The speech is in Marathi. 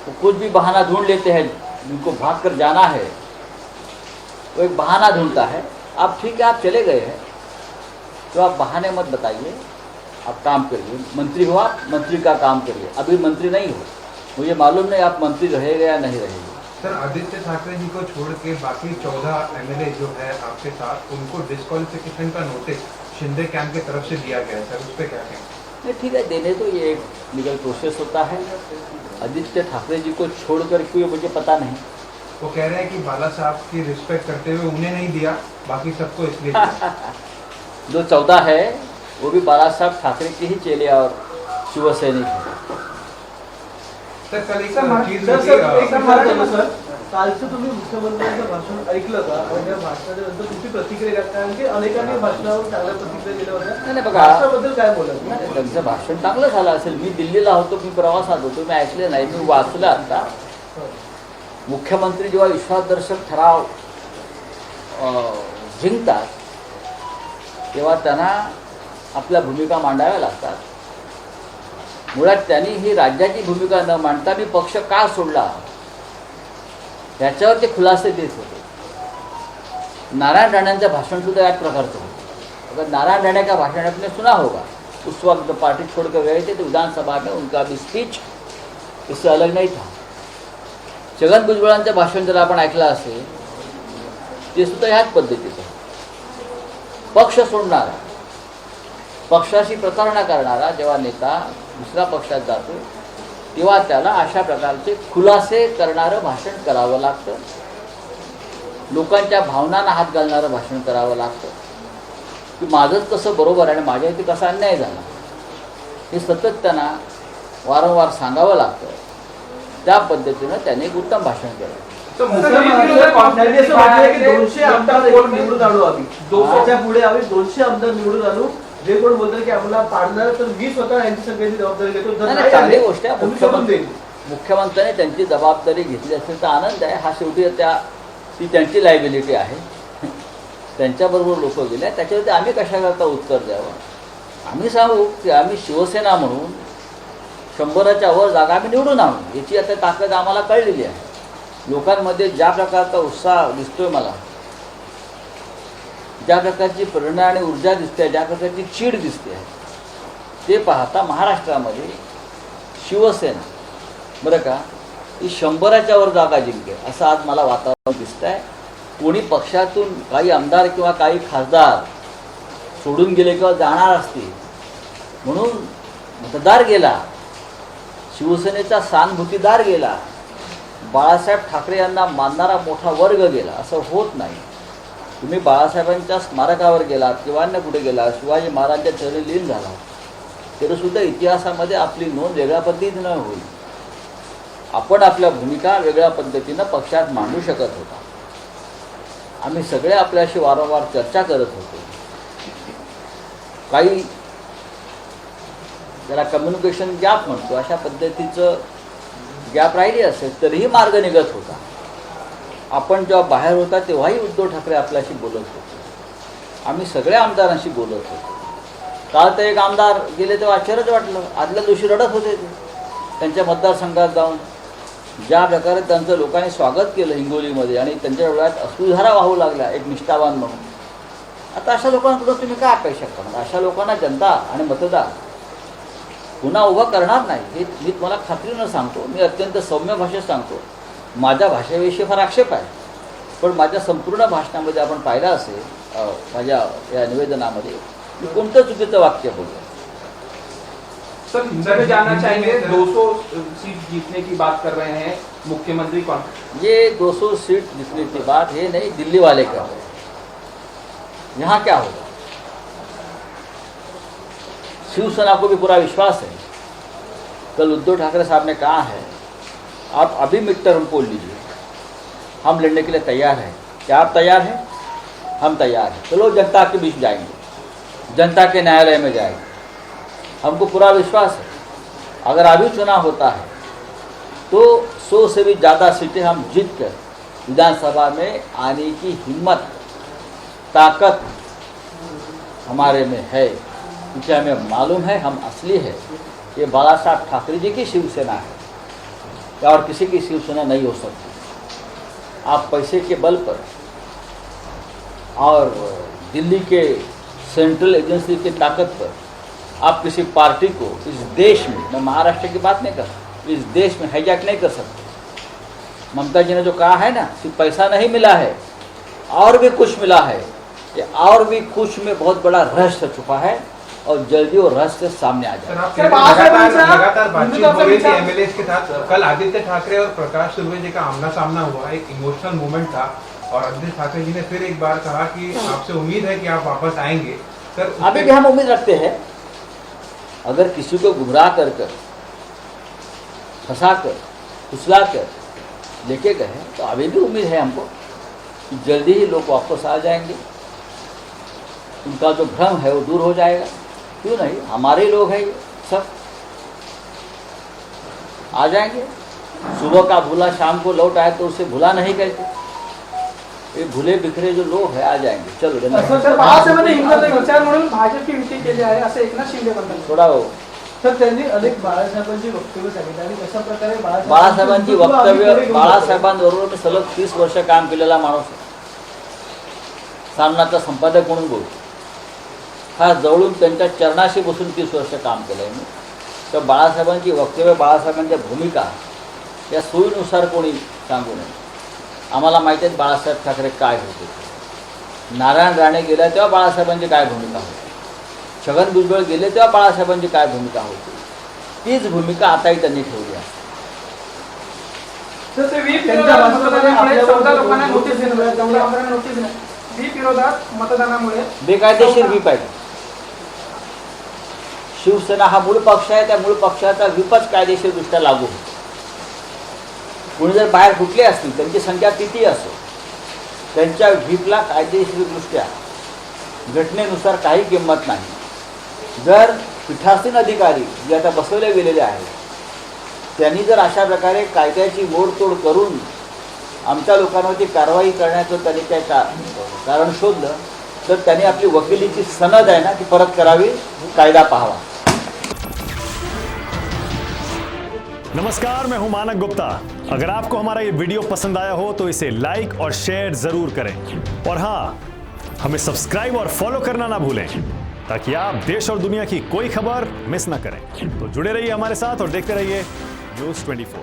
वो कुछ भी बहाना ढूंढ लेते हैं, जिनको भाग कर जाना है वो एक बहाना ढूंढता है। आप ठीक है, आप चले गए हैं तो आप बहाने मत बताइए, आप काम करिए। मंत्री हो आप, मंत्री का काम करिए। अभी मंत्री नहीं हो, मुझे मालूम नहीं आप मंत्री रहेगा या नहीं रहेंगे। सर, आदित्य ठाकरे जी को छोड़ के बाकी 14 एमएलए जो है आपके साथ, उनको डिस्क्वालिफिकेशन का नोटिस शिंदे कैंप की तरफ से दिया गया है सर, उस पर क्या कहें? नहीं ठीक है, देने तो ये एक लीगल प्रोसेस होता है। आदित्य ठाकरे जी को छोड़कर क्यों मुझे पता नहीं। वो कह रहे हैं कि बाला साहब की रिस्पेक्ट करते हुए उन्हें नहीं दिया, बाकी सबको इसलिए दिया। जो 14 है वो भी बाला साहब ठाकरे के ही चेले और शिवसैनिक है। सर, कल एक चीज सर, कालचं तुम्ही मुख्यमंत्र्यांचं भाषण ऐकलं का? आणि त्या भाषणाच्या नंतर तुमची प्रतिक्रिया काय? कारण की अनेकांनी भाषणावर चांगल्या प्रतिक्रिया दिल्या होत्या. नाही बघा, भाषणाबद्दल काय बोलत? त्यांचं भाषण चांगलं झालं असेल. मी दिल्लीला होतो, मी प्रवासात होतो, मी ऐकले नाही, मी वाचलं आता. मुख्यमंत्री जेव्हा विश्वासदर्शक ठराव जिंकतात तेव्हा त्यांना आपल्या भूमिका मांडाव्या लागतात. मुळात त्यांनी ही राज्याची भूमिका न मांडता मी पक्ष का सोडला याच्यावर ते खुलासे देत होते. नारायण राणेंचं भाषण सुद्धा याच प्रकारचं होतं. अगर नारायण राणे का भाषण आपने सुना होगा, उस वक्त पार्टी छोड़कर गए थे तो विधानसभा में उनका भी स्पीच इससे अलग नहीं था. छगन भुजबळांचं भाषण जर आपण ऐकलं असेल ते सुद्धा ह्याच पद्धतीचं. पक्ष सोडणारा, पक्षाशी प्रतारणा करणारा जेव्हा नेता दुसऱ्या पक्षात जातो तेव्हा त्याला अशा प्रकारचे खुलासे करणारं भाषण करावं लागतं. लोकांच्या भावनांना हात घालणारं भाषण करावं लागतं की माझंच कसं बरोबर आहे आणि माझ्या इथे कसा अन्याय झाला हे सतत त्यांना वारंवार सांगावं लागतं. त्या पद्धतीनं त्याने एक उत्तम भाषण केलं. 200 आमदार निवडून आणू आम्ही, 200च्या पुढे आम्ही 200 आमदार निवडून आणू. जे कोण बोलतात की आम्हाला पाडणार तर मी स्वतः यांची सगळ्याची जबाबदारी घेतो. चांगली गोष्ट आहे. मुख्यमंत्र्यांनी त्यांची जबाबदारी घेतली असेल तर आनंद आहे. हा शेवटी ती त्यांची लायबिलिटी आहे. त्यांच्याबरोबर लोक गेले, त्याच्यावरती आम्ही कशाकरता उत्तर द्यावं? आम्ही सांगू की आम्ही शिवसेना म्हणून 100च्या वर जागा आम्ही निवडून आणू. याची आता ताकद आम्हाला कळलेली आहे. लोकांमध्ये ज्या प्रकारचा उत्साह दिसतोय मला, ज्या प्रकारची प्रेरणा आणि ऊर्जा दिसते, ज्या प्रकारची चीड दिसते, ते पाहता महाराष्ट्रामध्ये शिवसेना बरं का ही 100च्या वर जागा जिंकेल असं आज मला वातावरण दिसतं आहे. कोणी पक्षातून काही आमदार किंवा काही खासदार सोडून गेले किंवा जाणार असतील म्हणून मतदार गेला, शिवसेनेचा सहानुभूतीदार गेला, बाळासाहेब ठाकरे यांना मानणारा मोठा वर्ग गेला असं होत नाही. तुम्ही बाळासाहेबांच्या स्मारकावर गेलात किंवा अन्य कुठे गेलात, शिवाजी महाराजांच्या चरणी लीन झाला, तरीसुद्धा इतिहासामध्ये आपली नोंद वेगळ्या पद्धतीनं होईल. आपण आपल्या भूमिका वेगळ्या पद्धतीनं पक्षात मांडू शकत होता. आम्ही सगळे आपल्याशी वारंवार चर्चा करत होतो. काही ज्याला कम्युनिकेशन गॅप म्हणतो अशा पद्धतीचं गॅप राहिली असेल तरीही मार्ग निघत होता. आपण जेव्हा बाहेर होता तेव्हाही उद्धव ठाकरे आपल्याशी बोलत होते. आम्ही सगळ्या आमदारांशी बोलत होतो. काल तर एक आमदार गेले तेव्हा आश्चर्यच वाटलं. आदल्या दिवशी रडत होते ते त्यांच्या मतदारसंघात जाऊन. ज्या प्रकारे त्यांचं लोकांनी स्वागत केलं हिंगोलीमध्ये आणि त्यांच्या डोळ्यात अश्रुधारा वाहू लागल्या एक निष्ठावान म्हणून. आता अशा लोकांकडून तुम्ही काय अपेक्षा करणार? अशा लोकांना जनता आणि मतदार पुन्हा उभं करणार नाही हे मी तुम्हाला खात्रीनं सांगतो. मी अत्यंत सौम्य भाषेत सांगतो. माझ्या भाषेविषयी फार आक्षेप आहे, पण माझ्या संपूर्ण भाषणामध्ये आपण पाहिलं असेल, माझ्या या निवेदनामध्ये मी कोणतं चुकीचं वाक्य बोलतो? सर, हिंसा में जानना चाहेंगे, 200 सीट जीतने की बात कर रहे हैं मुख्यमंत्री कौन? ये 200 सीट जीतने की बात ये नहीं, दिल्ली वाले कर रहे हैं. यहाँ क्या होगा? शिवसेना को भी पूरा विश्वास है. कल उद्धव ठाकरे साहब ने कहा है आप अभी मिड टर्म पोल लीजिए, हम लड़ने के लिए तैयार हैं. क्या आप तैयार हैं? हम तैयार हैं. चलो जनता के बीच जाएंगे, जनता के न्यायालय में जाएंगे. हमको पूरा विश्वास है अगर अभी चुनाव होता है तो 100 से भी ज़्यादा सीटें हम जीत कर विधानसभा में आने की हिम्मत, ताकत हमारे में है. क्योंकि हमें मालूम है हम असली है. ये बाला साहब ठाकरे जी की शिवसेना है. या और किसी की शिवसेना नहीं हो सकती। आप पैसे के बल पर और दिल्ली के सेंट्रल एजेंसी की ताकत पर आप किसी पार्टी को इस देश में, मैं महाराष्ट्र की बात नहीं कर रहा, इस देश में हाईजैक नहीं कर सकते। ममता जी ने जो कहा है ना, सिर्फ पैसा नहीं मिला है और भी कुछ मिला है, ये और भी कुछ में बहुत बड़ा रहस्य छुपा है और जल्दी वो रहस्य सामने आ सर, जाए। आप सर, बाळासाहेबांचा- लगातार बातचीत हिंदू हो रही थी डॉक्टरांचा- एमएलए के साथ। कल आदित्य ठाकरे और प्रकाश सुर्वे जी का आमना सामना हुआ, एक इमोशनल मोमेंट था और आदित्य ठाकरे जी ने फिर एक बार कहा कि आपसे उम्मीद है कि आप वापस आएंगे। सर, उस अभी पे- भी हम उम्मीद रखते हैं, अगर किसी को गुमराह कर फंसा कर फुसला कर लेके गए तो अभी भी उम्मीद है हमको कि जल्दी ही लोग वापस आ जाएंगे, उनका जो भ्रम है वो दूर हो जाएगा। क्यों नहीं, हमारे लोग हैं ये सब, आ जाएंगे। सुबह का भूला शाम को लौट आए तो उसे भूला नहीं कहते। ये भूले बिखरे जो लोग हैं आ जाएंगे। चलो धन्यवाद। सर, बाळासाहेबांनी हिंदुत्व विचार म्हणून भाजपची युती केली आहे असं एकनाथ शिंदे म्हणतात। थोडा हो. सर, त्यांनी अनेक बाळासाहेबांची वक्तव्य सांगितली आणि कशा प्रकारे बाळासाहेबांची हिंदुत्व आम्ही पुढे वक्तव्य, घेऊन बाळासाहेबांबरोबर मी सलग 30 वर्ष काम केलेला माणूस आहे. सामनाचा संपादक म्हणून बोल, हा जवळून त्यांच्या चरणाशी बसून 30 वर्ष काम केलं आहे मी. तर बाळासाहेबांची वक्तव्य, बाळासाहेबांच्या भूमिका या सोयीनुसार कोणी सांगू नये. आम्हाला माहिती आहे बाळासाहेब ठाकरे काय होते. नारायण राणे गेल्या तेव्हा बाळासाहेबांची काय भूमिका होती, छगन भुजबळ गेले तेव्हा बाळासाहेबांची काय भूमिका होती, तीच भूमिका आताही त्यांनी ठेवली आहे. तर ते व्हीप त्यांच्या विरोधात भाषणामध्ये मतदानामुळे आपल्यावर 14 लोकांना नोटीस नोटीस दिली. दिली, 14 आमदारांना नोटीस दिली. व्हीप विरोधात मतदानामुळे बेकायदेशीर व्हीप आहे. शिवसेना हा मूळ पक्ष आहे, त्या मूळ पक्षाचा व्हीपच कायदेशीरदृष्ट्या लागू होतो. कोणी जर बाहेर फुटले असतील, त्यांची संख्या किती असो, त्यांच्या व्हीपला कायदेशीरदृष्ट्या घटनेनुसार काही किंमत नाही. जर पीठासीन अधिकारी जे आता बसवले गेलेले आहेत, त्यांनी जर अशा प्रकारे कायद्याची मोडतोड करून आमच्या लोकांवरती कारवाई करण्याचं त्यांनी काय कारण शोधलं, तर त्यांनी आपली वकिलीची सनद आहे ना ती परत करावी, कायदा पाहावा. नमस्कार, मैं हूं मानक गुप्ता। अगर आपको हमारा ये वीडियो पसंद आया हो तो इसे लाइक और शेयर जरूर करें और हाँ, हमें सब्सक्राइब और फॉलो करना ना भूलें ताकि आप देश और दुनिया की कोई खबर मिस ना करें। तो जुड़े रहिए हमारे साथ और देखते रहिए News 24।